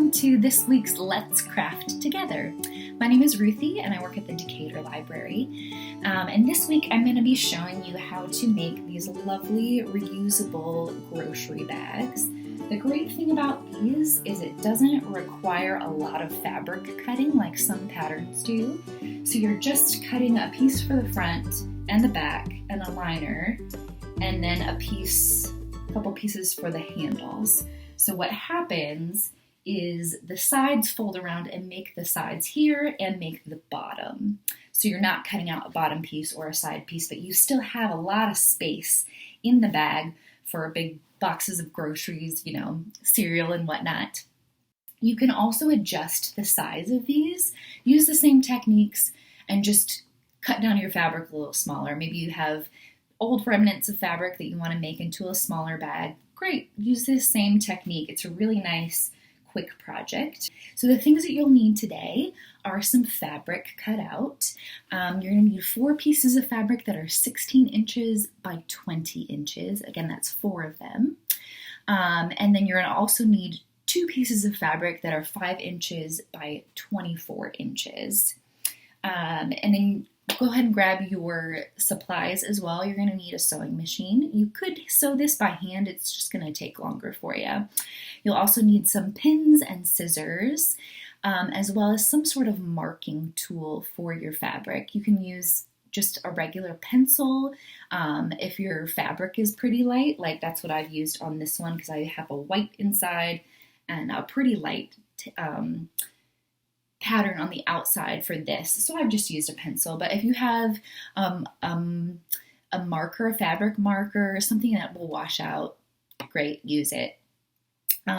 welcome to this week's Let's Craft Together. My name is Ruthie and I work at the Decatur Library. And this week I'm going to be showing you how to make these lovely reusable grocery bags. The great thing about these is it doesn't require a lot of fabric cutting like some patterns do. So you're just cutting a piece for the front and the back and a liner, and then a couple pieces for the handles. So what happens is the sides fold around and make the sides here and make the bottom. So you're not cutting out a bottom piece or a side piece, but you still have a lot of space in the bag for big boxes of groceries, cereal and whatnot. You can also adjust the size of these, use the same techniques, and just cut down your fabric a little smaller. Maybe you have old remnants of fabric that you want to make into a smaller bag. Great, use this same technique. It's a really nice, quick project. So the things that you'll need today are some fabric cut out. You're going to need 4 pieces of fabric that are 16 inches by 20 inches. Again, that's 4 of them. And then you're going to also need 2 pieces of fabric that are 5 inches by 24 inches. And then go ahead and grab your supplies as well. You're going to need a sewing machine. You could sew this by hand. It's just going to take longer for you. You'll also need some pins and scissors, as well as some sort of marking tool for your fabric. You can use just a regular pencil if your fabric is pretty light, like that's what I've used on this one because I have a white inside and a pretty light pattern on the outside for this. So I've just used a pencil, but if you have a marker, a fabric marker, something that will wash out, great, use it.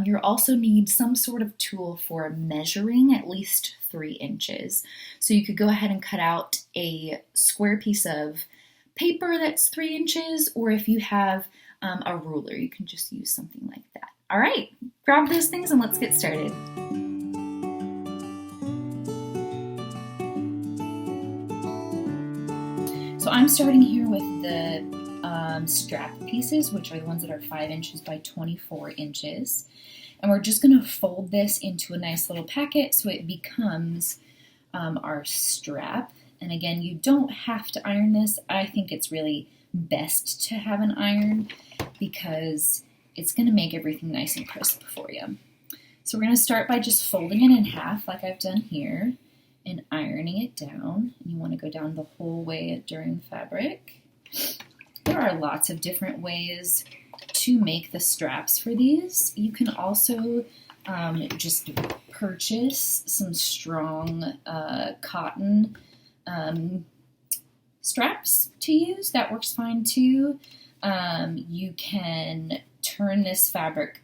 You'll also need some sort of tool for measuring at least 3 inches. So you could go ahead and cut out a square piece of paper that's 3 inches, or if you have a ruler, you can just use something like that. All right, grab those things and let's get started. So I'm starting here with the strap pieces, which are the ones that are 5 inches by 24 inches. And we're just going to fold this into a nice little packet so it becomes our strap. And again, you don't have to iron this. I think it's really best to have an iron because it's going to make everything nice and crisp for you. So we're going to start by just folding it in half like I've done here and ironing it down. And you want to go down the whole way during fabric. There are lots of different ways to make the straps for these. You can also just purchase some strong cotton straps to use. That works fine too. You can turn this fabric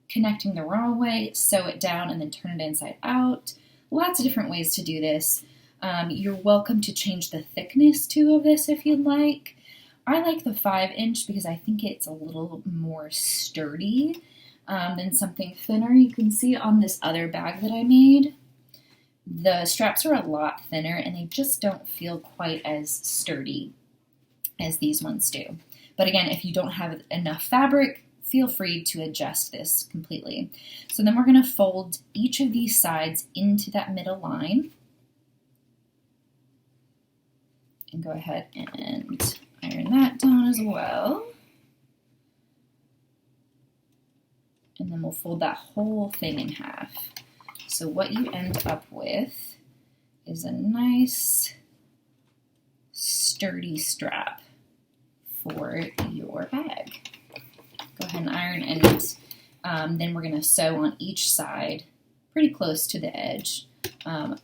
connecting the wrong way, sew it down, and then turn it inside out. Lots of different ways to do this. You're welcome to change the thickness too of this if you'd like. I like the 5 inch because I think it's a little more sturdy than something thinner. You can see on this other bag that I made, the straps are a lot thinner and they just don't feel quite as sturdy as these ones do. But again, if you don't have enough fabric, feel free to adjust this completely. So then we're going to fold each of these sides into that middle line. And go ahead and iron that down as well. And then we'll fold that whole thing in half. So what you end up with is a nice sturdy strap for your bag. Go ahead and iron, and then we're going to sew on each side, pretty close to the edge,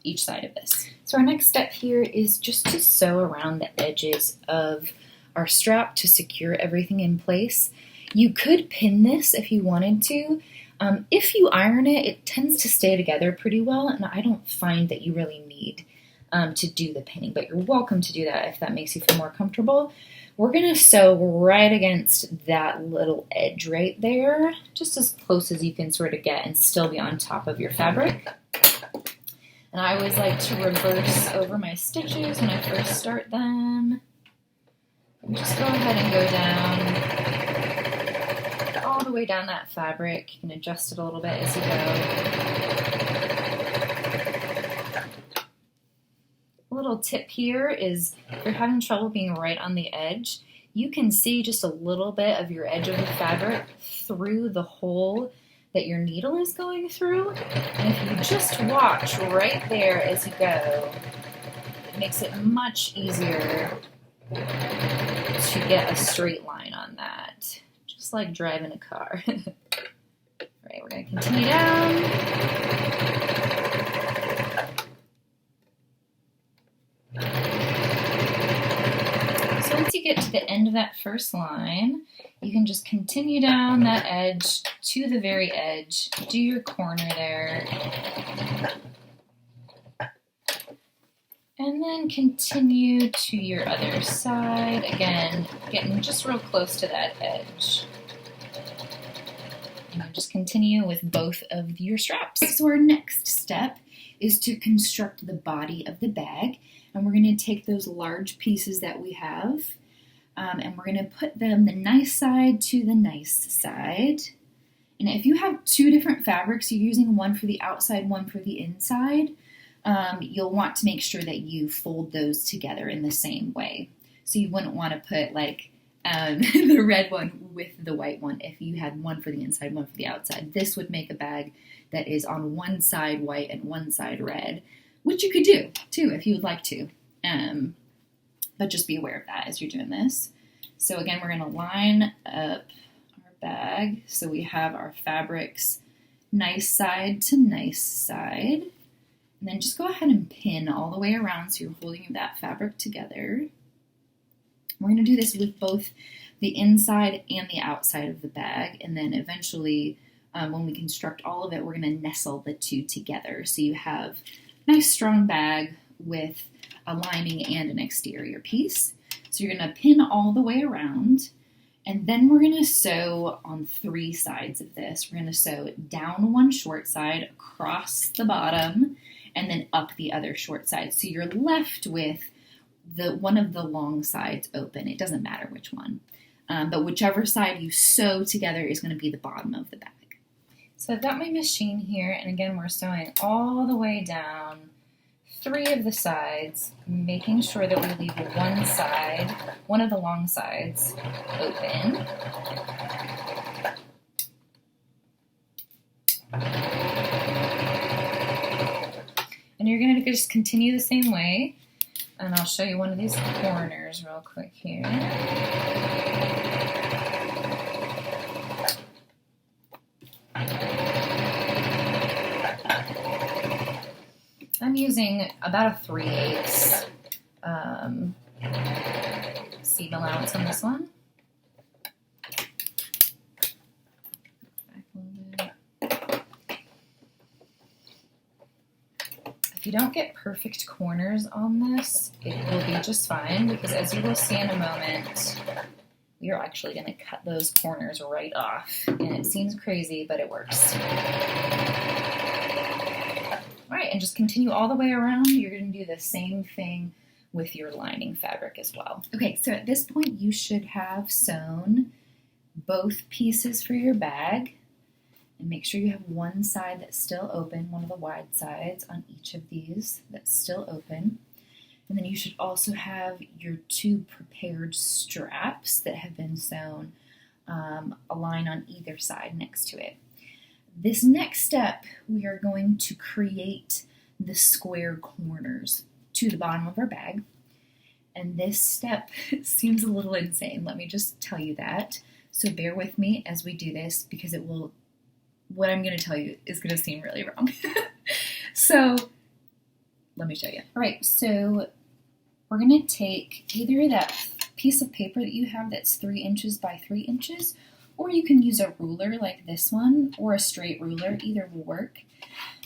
each side of this. So our next step here is just to sew around the edges of our strap to secure everything in place. You could pin this if you wanted to. If you iron it, it tends to stay together pretty well, and I don't find that you really need to do the pinning, but you're welcome to do that if that makes you feel more comfortable. We're going to sew right against that little edge right there, just as close as you can sort of get and still be on top of your fabric. And I always like to reverse over my stitches when I first start them. And just go ahead and go down all the the way down that fabric. You can adjust it a little bit as you go. A little tip here is if you're having trouble being right on the edge, you can see just a little bit of your edge of the fabric through the hole that your needle is going through. And if you just watch right there as you go, it makes it much easier to get a straight line on that. Just like driving a car. All right, we're going to continue down. So once you get to the end of that first line, you can just continue down that edge to the very edge, do your corner there, and then continue to your other side, again, getting just real close to that edge. And then just continue with both of your straps. So our next step is to construct the body of the bag, and we're going to take those large pieces that we have, and we're going to put them the nice side to the nice side. And if you have two different fabrics, you're using one for the outside, one for the inside, you'll want to make sure that you fold those together in the same way. So you wouldn't want to put like the red one with the white one if you had one for the inside, one for the outside. This would make a bag that is on one side white and one side red, which you could do too if you would like to. But just be aware of that as you're doing this. So again, we're going to line up our bag. So we have our fabrics nice side to nice side. And then just go ahead and pin all the way around so you're holding that fabric together. We're going to do this with both the inside and the outside of the bag. And then eventually, when we construct all of it, we're going to nestle the two together. So you have a nice strong bag with a lining and an exterior piece. So you're going to pin all the way around, and then we're going to sew on three sides of this. We're going to sew down one short side, across the bottom, and then up the other short side. So you're left with one of the long sides open. It doesn't matter which one, but whichever side you sew together is going to be the bottom of the bag. So I've got my machine here, and again, we're sewing all the way down three of the sides, making sure that we leave one side, one of the long sides, open. And you're going to just continue the same way, and I'll show you one of these corners real quick here. I'm using about a 3/8 seam allowance on this one. If you don't get perfect corners on this, it will be just fine, because as you will see in a moment, we are actually going to cut those corners right off. And it seems crazy, but it works. All right, and just continue all the way around. You're going to do the same thing with your lining fabric as well. Okay, so at this point, you should have sewn both pieces for your bag. And make sure you have one side that's still open, one of the wide sides on each of these that's still open. And then you should also have your two prepared straps that have been sewn, a line on either side next to it. This next step, we are going to create the square corners to the bottom of our bag. And this step seems a little insane. Let me just tell you that. So bear with me as we do this, because what I'm going to tell you is going to seem really wrong. So let me show you. All right, so we're going to take either that piece of paper that you have that's 3 inches by 3 inches, or you can use a ruler like this one, or a straight ruler. Either will work.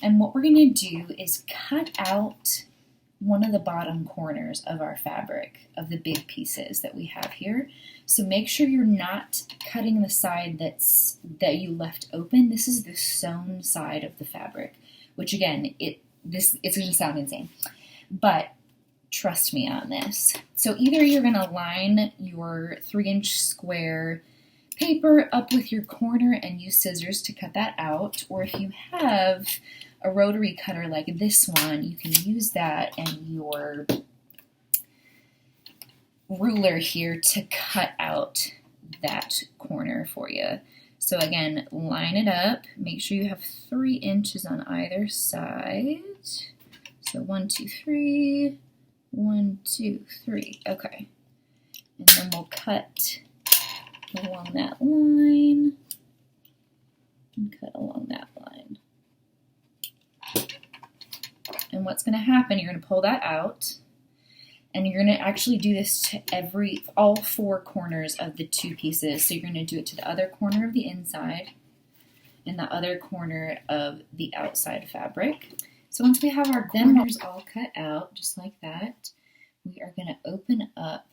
And what we're going to do is cut out one of the bottom corners of our fabric, of the big pieces that we have here. So make sure you're not cutting the side that you left open. This is the sewn side of the fabric, which again, it's going to sound insane, but trust me on this. So either you're going to line your 3-inch square paper up with your corner and use scissors to cut that out. Or if you have a rotary cutter like this one, you can use that and your ruler here to cut out that corner for you. So again, line it up. Make sure you have 3 inches on either side. So 1, 2, 3, 1, 2, 3. Okay. And then we'll cut along that line and cut along that line. And what's going to happen, you're going to pull that out, and you're going to actually do this to all 4 corners of the 2 pieces. So you're going to do it to the other corner of the inside and the other corner of the outside fabric. So once we have our corners all cut out, just like that, we are going to open up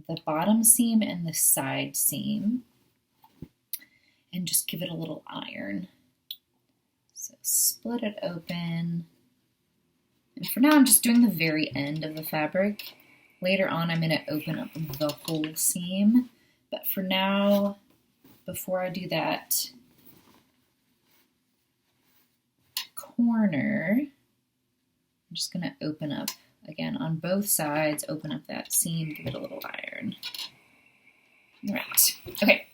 the bottom seam and the side seam and just give it a little iron. So split it open. And for now, I'm just doing the very end of the fabric. Later on, I'm going to open up the whole seam. But for now, before I do that corner, I'm just going to open up, again, on both sides, open up that seam, give it a little iron. All right. Okay.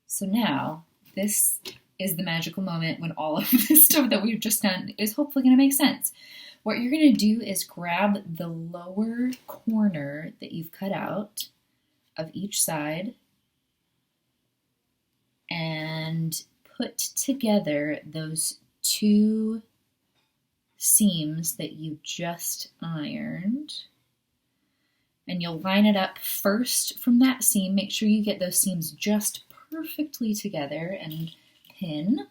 So now, this is the magical moment when all of this stuff that we've just done is hopefully going to make sense. What you're going to do is grab the lower corner that you've cut out of each side and put together those 2 seams that you just ironed. And you'll line it up first from that seam. Make sure you get those seams just perfectly together and pin.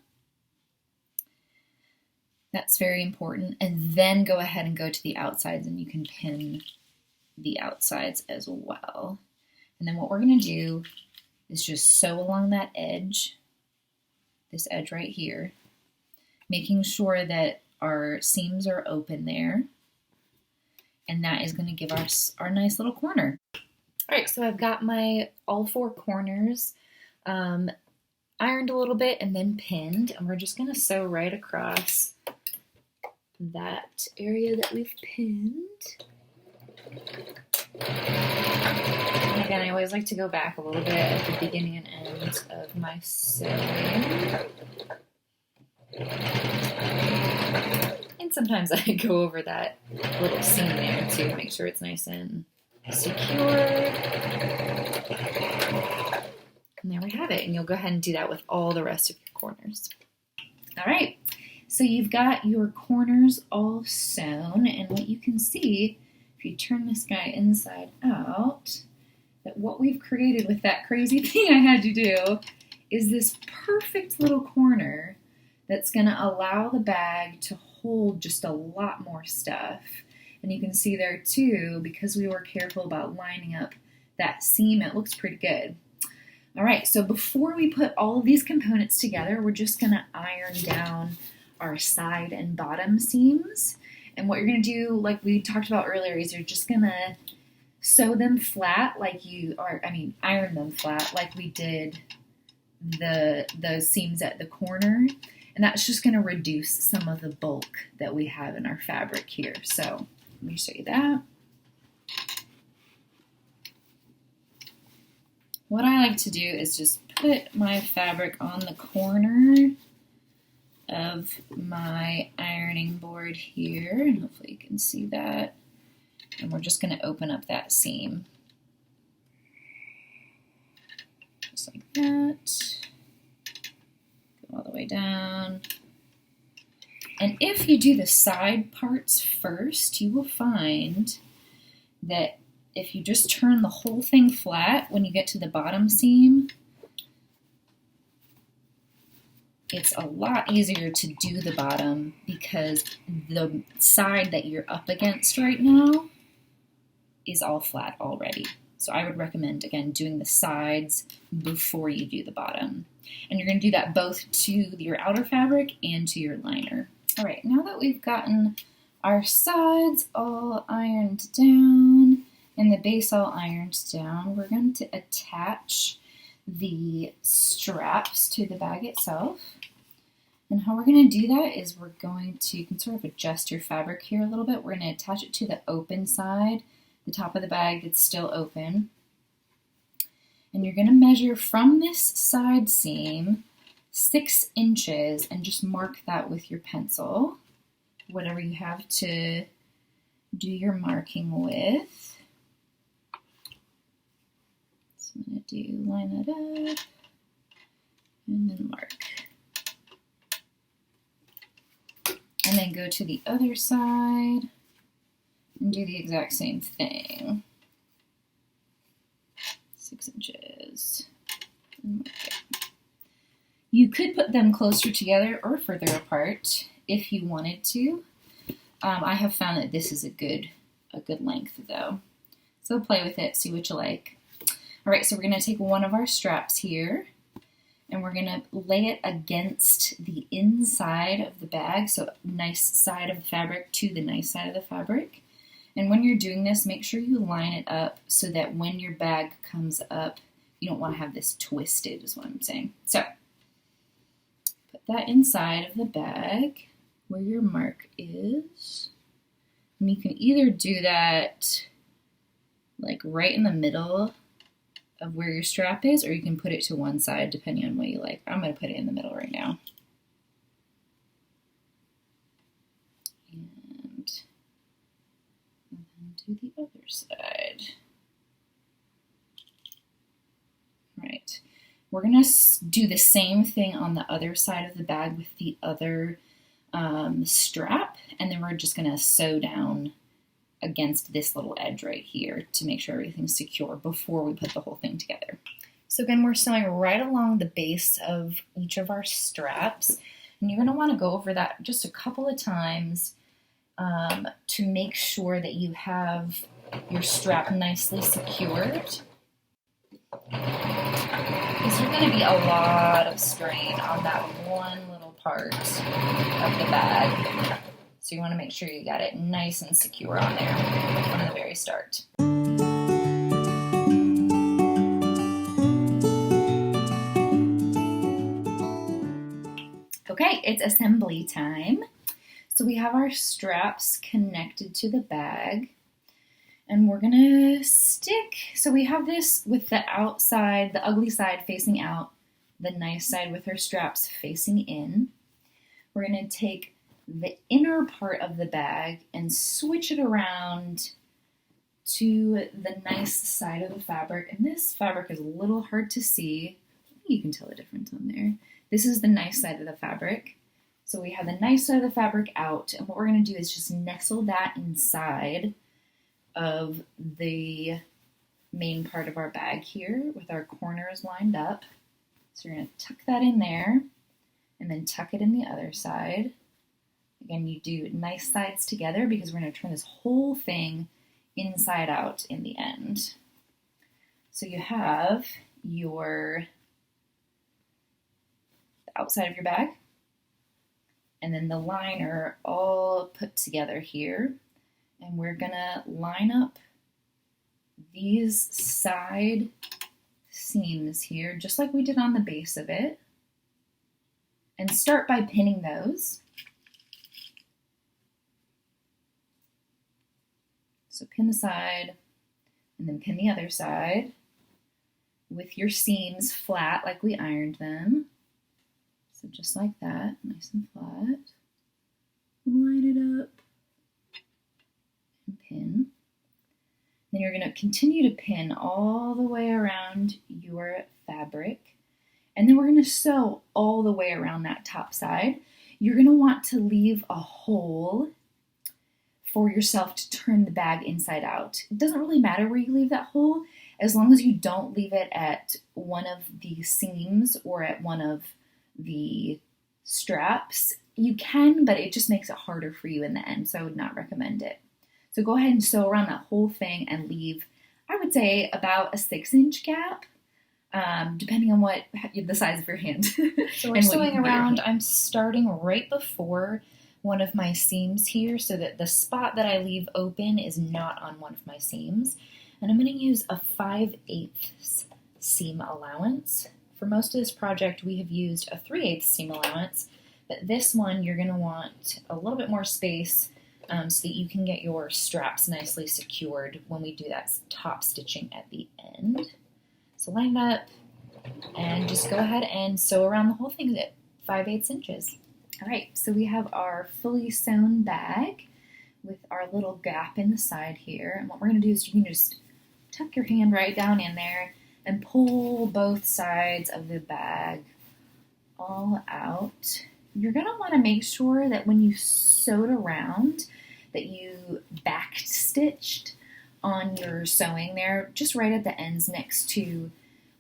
That's very important. And then go ahead and go to the outsides, and you can pin the outsides as well. And then what we're going to do is just sew along that edge, this edge right here, making sure that our seams are open there. And that is going to give us our nice little corner. All right, so I've got my all 4 corners ironed a little bit and then pinned. And we're just going to sew right across that area that we've pinned. And again, I always like to go back a little bit at the beginning and end of my sewing. And sometimes I go over that little seam there too to make sure it's nice and secure. And there we have it. And you'll go ahead and do that with all the rest of your corners. All right. So you've got your corners all sewn, and what you can see, if you turn this guy inside out, that what we've created with that crazy thing I had to do is this perfect little corner that's going to allow the bag to hold just a lot more stuff. And you can see there too, because we were careful about lining up that seam, it looks pretty good. All right, so before we put all of these components together, we're just going to iron down our side and bottom seams. And what you're going to do, like we talked about earlier, is you're just going to sew them flat iron them flat like we did the seams at the corner. And that's just going to reduce some of the bulk that we have in our fabric here. So let me show you that. What I like to do is just put my fabric on the corner of my ironing board here, and hopefully you can see that. And we're just going to open up that seam. Just like that. Go all the way down. And if you do the side parts first, you will find that if you just turn the whole thing flat when you get to the bottom seam, it's a lot easier to do the bottom because the side that you're up against right now is all flat already. So I would recommend, again, doing the sides before you do the bottom. And you're going to do that both to your outer fabric and to your liner. All right, now that we've gotten our sides all ironed down and the base all ironed down, we're going to attach the straps to the bag itself. And how we're going to do that is we're going to, you can sort of adjust your fabric here a little bit. We're going to attach it to the open side, the top of the bag that's still open. And you're going to measure from this side seam 6 inches and just mark that with your pencil, whatever you have to do your marking with. So I'm going to line it up and then mark. And then go to the other side and do the exact same thing. 6 inches. And mark it. You could put them closer together or further apart if you wanted to. I have found that this is a good length though. So play with it, see what you like. All right, so we're gonna take one of our straps here and we're gonna lay it against the inside of the bag, so nice side of the fabric to the nice side of the fabric. And when you're doing this, make sure you line it up so that when your bag comes up, you don't wanna have this twisted is what I'm saying. So put that inside of the bag where your mark is. And you can either do that like right in the middle of where your strap is, or you can put it to one side depending on what you like. I'm going to put it in the middle right now. And then do the other side. Right. We're going to do the same thing on the other side of the bag with the other strap, and then we're just going to sew down against this little edge right here to make sure everything's secure before we put the whole thing together. So again, we're sewing right along the base of each of our straps, and you're going to want to go over that just a couple of times to make sure that you have your strap nicely secured. Because there's going to be a lot of strain on that one little part of the bag. So you want to make sure you got it nice and secure on there from the very start. Okay, it's assembly time. So we have our straps connected to the bag. And we're gonna stick, so we have this with the outside, the ugly side facing out, the nice side with our straps facing in. We're gonna take the inner part of the bag and switch it around to the nice side of the fabric. And this fabric is a little hard to see. You can tell the difference on there. This is the nice side of the fabric. So we have the nice side of the fabric out, and what we're gonna do is just nestle that inside of the main part of our bag here with our corners lined up. So you're going to tuck that in there and then tuck it in the other side. Again, you do nice sides together because we're going to turn this whole thing inside out in the end. So you have your outside of your bag and then the liner all put together here. And we're gonna line up these side seams here, just like we did on the base of it, and start by pinning those. So pin the side, and then pin the other side with your seams flat like we ironed them. So just like that, nice and flat. Line it up. Pin. Then you're going to continue to pin all the way around your fabric, and then we're going to sew all the way around that top side. You're going to want to leave a hole for yourself to turn the bag inside out. It doesn't really matter where you leave that hole, as long as you don't leave it at one of the seams or at one of the straps. You can, but it just makes it harder for you in the end, so I would not recommend it. So go ahead and sew around that whole thing and leave, I would say, about a 6-inch gap, depending on what the size of your hand. So we're sewing around. I'm starting right before one of my seams here so that the spot that I leave open is not on one of my seams. And I'm going to use a 5/8 seam allowance. For most of this project, we have used a 3/8 seam allowance, but this one you're going to want a little bit more space so that you can get your straps nicely secured when we do that top stitching at the end. So line it up and just go ahead and sew around the whole thing at 5/8 inches. All right, so we have our fully sewn bag with our little gap in the side here. And what we're going to do is you can just tuck your hand right down in there and pull both sides of the bag all out. You're going to want to make sure that when you sewed around that you back stitched on your sewing there, just right at the ends next to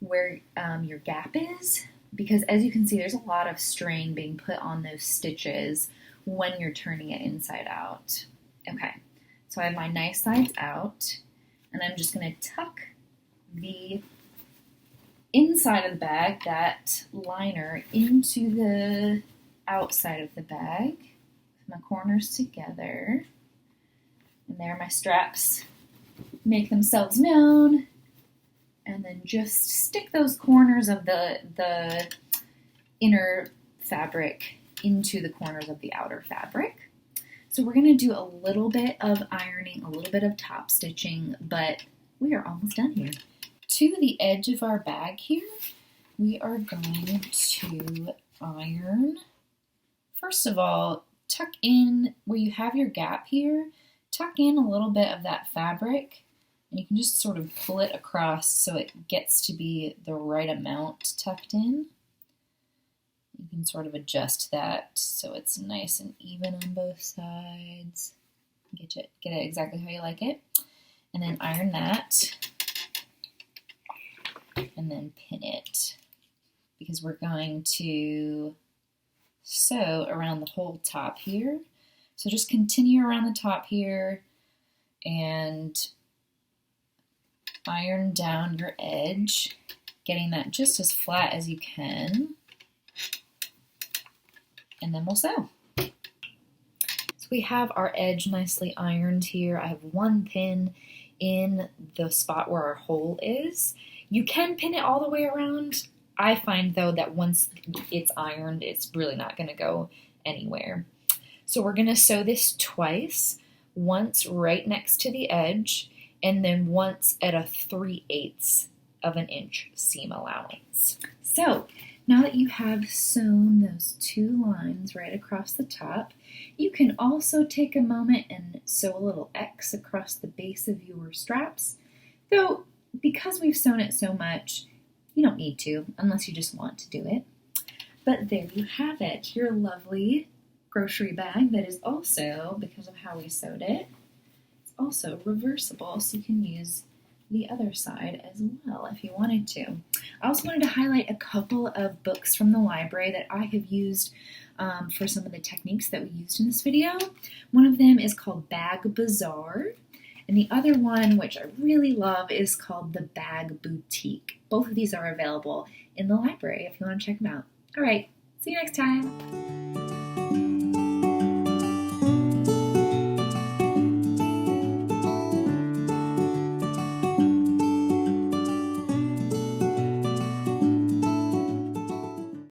where your gap is, because as you can see, there's a lot of strain being put on those stitches when you're turning it inside out. Okay, so I have my nice sides out, and I'm just going to tuck the inside of the bag, that liner, into the outside of the bag, my corners together, and there my straps make themselves known, and then just stick those corners of the inner fabric into the corners of the outer fabric. So we're going to do a little bit of ironing, a little bit of top stitching, but we are almost done here. To the edge of our bag here, we are going to iron. First of all, tuck in where you have your gap here, tuck in a little bit of that fabric, and you can just sort of pull it across so it gets to be the right amount tucked in. You can sort of adjust that so it's nice and even on both sides. Get it exactly how you like it. And then iron that. And then pin it, because we're going to sew around the whole top here. So just continue around the top here and iron down your edge, getting that just as flat as you can. And then we'll sew. So we have our edge nicely ironed here. I have one pin in the spot where our hole is. You can pin it all the way around. I find though that once it's ironed, it's really not going to go anywhere. So we're going to sew this twice, once right next to the edge, and then once at a 3/8 of an inch seam allowance. So now that you have sewn those two lines right across the top, you can also take a moment and sew a little X across the base of your straps. Though, because we've sewn it so much, you don't need to, unless you just want to do it. But there you have it, your lovely grocery bag that is also, because of how we sewed it, it's also reversible, so you can use the other side as well if you wanted to. I also wanted to highlight a couple of books from the library that I have used for some of the techniques that we used in this video. One of them is called Bag Bazaar, and the other one, which I really love, is called The Bag Boutique. Both of these are available in the library if you want to check them out. All right, see you next time.